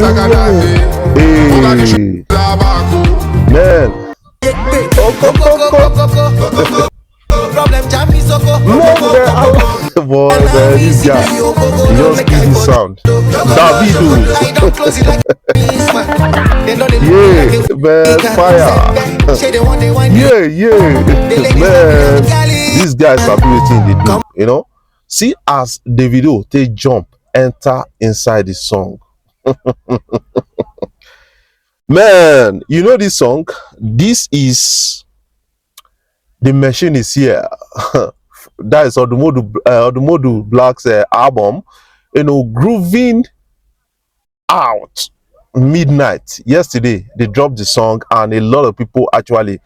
Hey, man. Boy, man, this guy, he just give this sound. Davido. Yeah, man, fire. Yeah, man. These guys are doing they do, you know. See, as Davido take jump, enter inside the song. Man, you know this song? This is The Machine is Here. That is OdumoduBlvck's album. You know, grooving out midnight yesterday. They dropped the song, and a lot of people actually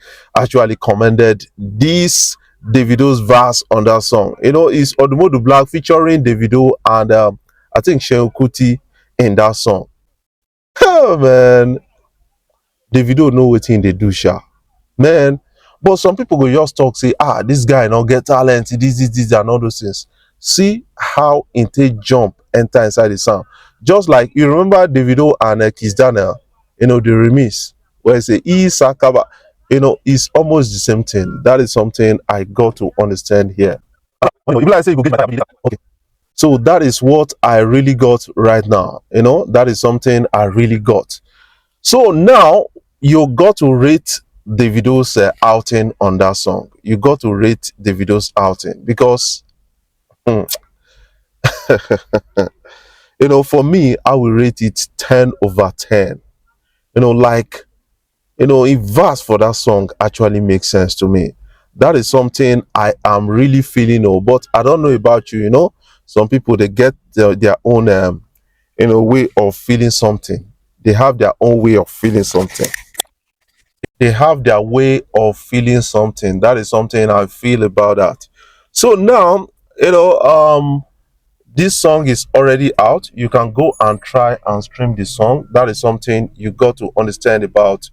commended this Davido's verse on that song. You know, it's OdumoduBlvck featuring Davido and I think Seun Kuti in that song. Oh man, Davido know wetin they do, sha. Man, but some people go just talk say, this guy not get talent, this and all those things. See how inte jump enter inside the sound. Just like you remember Davido and Kiss Daniel, you know, the remix where I say Sakaba, you know, it's almost the same thing. That is something I got to understand here. You like say you go get my time, okay. So that is what I really got right now. You know, that is something I really got. So now you got to rate Davido's outing on that song. You got to rate Davido's outing because, you know, for me, I will rate it 10/10. You know, like, you know, a verse for that song actually makes sense to me. That is something I am really feeling. Oh, but I don't know about you. You know, some people they get their own, you know, way of feeling something. They have their own way of feeling something. They have their way of feeling something. That is something I feel about that. So now, you know, this song is already out. You can go and try and stream the song. That is something you got to understand about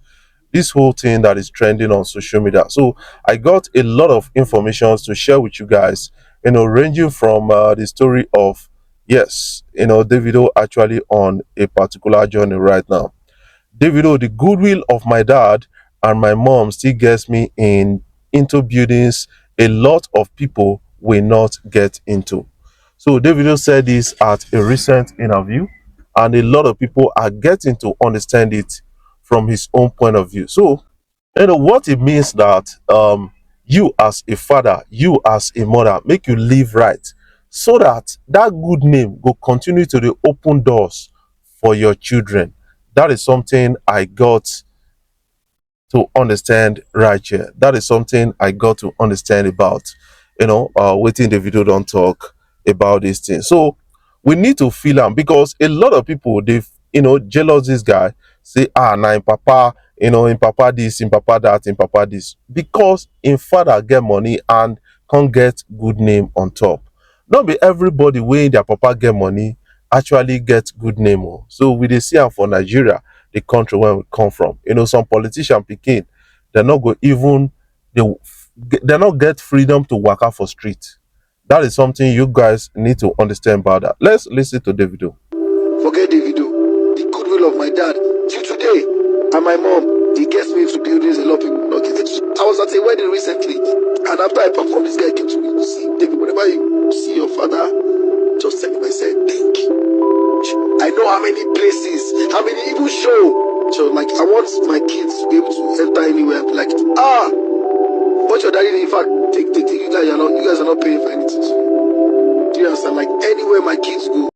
this whole thing that is trending on social media. So I got a lot of information to share with you guys, you know, ranging from the story of, yes, you know, Davido actually on a particular journey right now. Davido, the goodwill of my dad and my mom still gets me into buildings a lot of people will not get into. So Davido said this at a recent interview, and a lot of people are getting to understand it from his own point of view. So you know what it means that you as a father, you as a mother, make you live right, so that that good name will continue to the open doors for your children. That is something I got to understand right here. That is something I got to understand about, you know, waiting the video don't talk about this thing. So we need to feel them because a lot of people they, you know, jealous this guy, say, now in papa, you know, in papa this, in papa that, in papa this, because in father get money and can't get good name on top. Not be everybody when their papa get money actually get good name. Oh. So we dey see am for Nigeria, the country where we come from. You know, some politician pikin, they're not go even they not get freedom to walk out for street. That is something you guys need to understand about that. Let's listen to Davido. Forget Davido, the goodwill of my dad. Till today, and my mom, he gets me to buildings a lot of people not get it. I was at a wedding recently, and after I performed, this guy came to me to see David. Whenever you see your father, just tell him I said thank you. I know how many places, how many even show. So like I want my kids to be able to enter anywhere and be like, what your daddy did, in fact, take you guys are not paying for anything. So, do you understand? Like anywhere my kids go.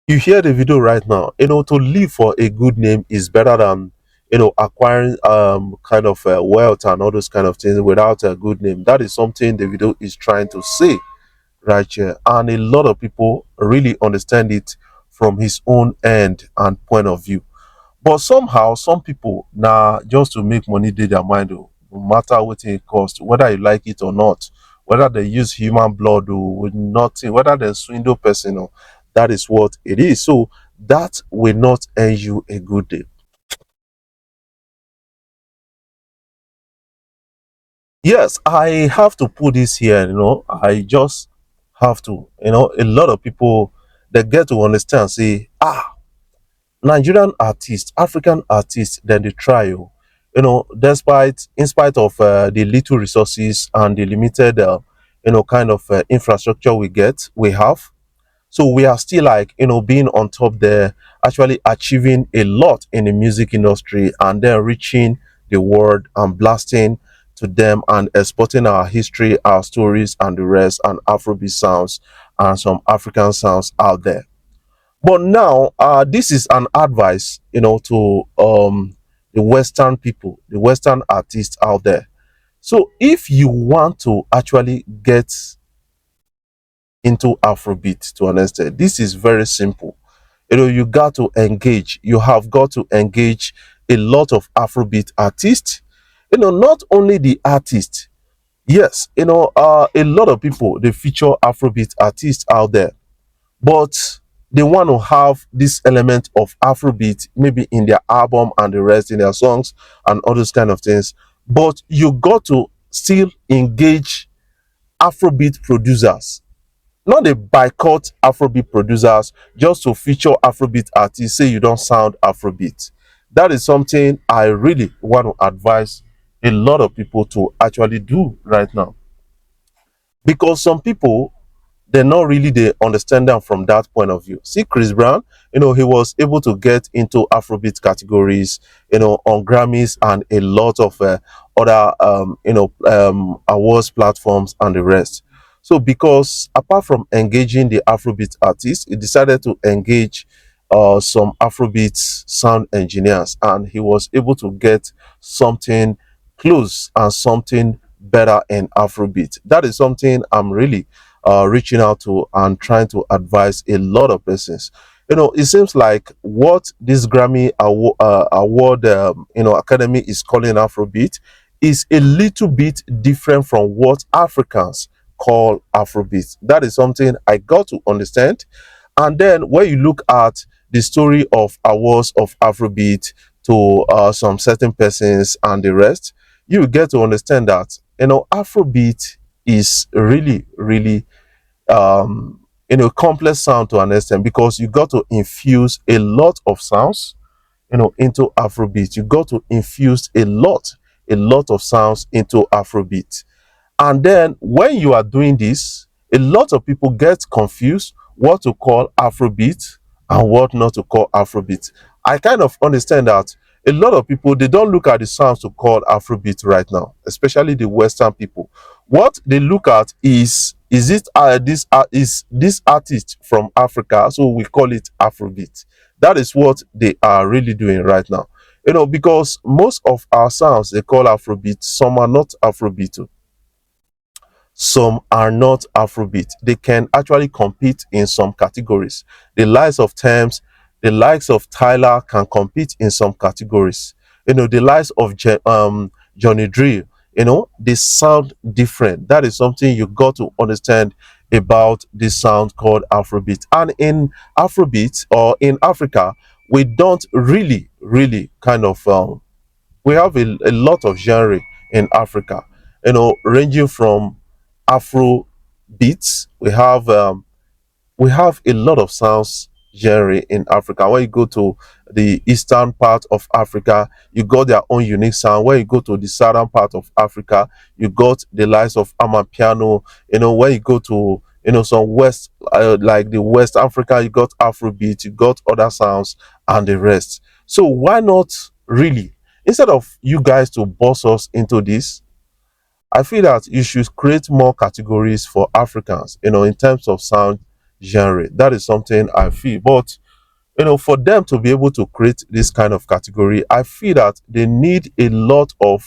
You hear the video right now. You know, to live for a good name is better than, you know, acquiring kind of wealth and all those kind of things without a good name. That is something the video is trying to say right here, and a lot of people really understand it from his own end and point of view. But somehow some people now just to make money dey their mind, no matter what it costs, whether you like it or not, whether they use human blood or with nothing, whether they swindle person, or that is what it is. So that will not earn you a good day. Yes, I have to put this here, you know, I just have to, you know, a lot of people they get to understand, say, Nigerian artists, African artists, then they try. Oh. Despite in spite of the little resources and the limited, kind of infrastructure we have, so we are still like being on top there, actually achieving a lot in the music industry, and then reaching the world and blasting to them and exporting our history, our stories, and the rest, and Afrobeat sounds and some African sounds out there. But now, this is an advice, to the Western people, the Western artists out there. So if you want to actually get into Afrobeat to an extent, this is very simple. You got to engage. You have got to engage a lot of Afrobeat artists. Not only the artists. Yes, a lot of people they feature Afrobeat artists out there, but they want to have this element of Afrobeat maybe in their album and the rest in their songs and all those kind of things. But you got to still engage Afrobeat producers, not a boycott Afrobeat producers just to feature Afrobeat artists, say you don't sound Afrobeat. That is something I really want to advise a lot of people to actually do right now. Because some people they're not really they understand them from that point of view. See Chris Brown, he was able to get into Afrobeat categories, on Grammys and a lot of other awards platforms and the rest. So because apart from engaging the Afrobeat artists, he decided to engage some Afrobeat sound engineers, and he was able to get something close and something better in Afrobeat. That is something I'm really reaching out to and trying to advise a lot of persons. It seems like what this Award, Academy is calling Afrobeat is a little bit different from what Africans call Afrobeat. That is something I got to understand. And then when you look at the story of awards of Afrobeat to some certain persons and the rest, you get to understand that Afrobeat is really, really complex sound to an extent, because you got to infuse a lot of sounds into Afrobeat. You got to infuse a lot of sounds into Afrobeat. And then when you are doing this, a lot of people get confused what to call Afrobeat and what not to call Afrobeat. I kind of understand that a lot of people they don't look at the sounds to call Afrobeat right now, especially the Western people. What they look at is it is this artist from Africa, so we call it Afrobeat. That is what they are really doing right now. Because most of our sounds they call Afrobeat, some are not Afrobeat, some are not Afrobeat. They can actually compete in some categories. The likes of Thames, the likes of Tyler can compete in some categories. The likes of Johnny Drill, they sound different. That is something you got to understand about this sound called Afrobeat. And in Afrobeat or in Africa, we don't really, really kind of we have a lot of genre in Africa, ranging from Afro beats. We have a lot of sounds genre in Africa. When you go to the eastern part of Africa, you got their own unique sound. When you go to the southern part of Africa, you got the likes of Amapiano. When you go to some west, like the West Africa, you got Afrobeat, you got other sounds and the rest. So why not really, instead of you guys to boss us into this, I feel that you should create more categories for Africans, in terms of sound genre. That is something I feel. But, for them to be able to create this kind of category, I feel that they need a lot of,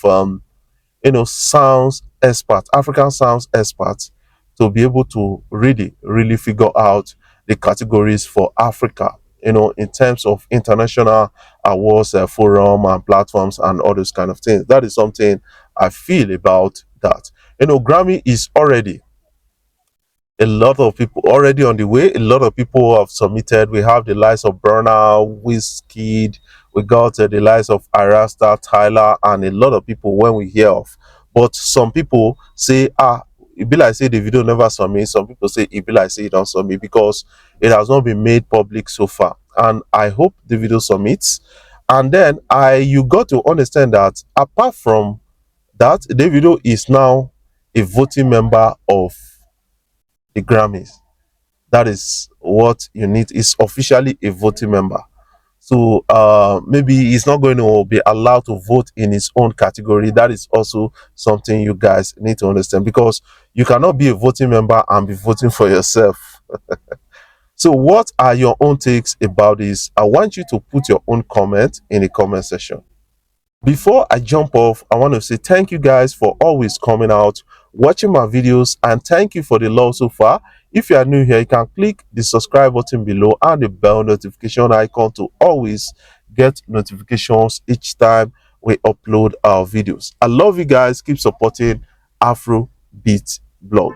sounds experts, African sounds experts, to be able to really, really figure out the categories for Africa, in terms of international awards, forum and platforms and all those kind of things. That is something I feel about that. Grammy is already a lot of people already on the way. A lot of people have submitted. We have the likes of Burner, Wizkid, we got the likes of Arasta, Tyler, and a lot of people when we hear of. But some people say, it be like say the video never submit. Some people say it be like say it don't submit because it has not been made public so far. And I hope the video submits. And then you got to understand that apart from that, Davido is now a voting member of the Grammys. That is what you need. Is officially a voting member. So maybe he's not going to be allowed to vote in his own category. That is also something you guys need to understand, because you cannot be a voting member and be voting for yourself. So what are your own takes about this? I want you to put your own comment in the comment section. Before I jump off, I want to say thank you guys for always coming out, watching my videos, and thank you for the love so far. If you are new here, you can click the subscribe button below and the bell notification icon to always get notifications each time we upload our videos. I love you guys. Keep supporting Afrobeat blog.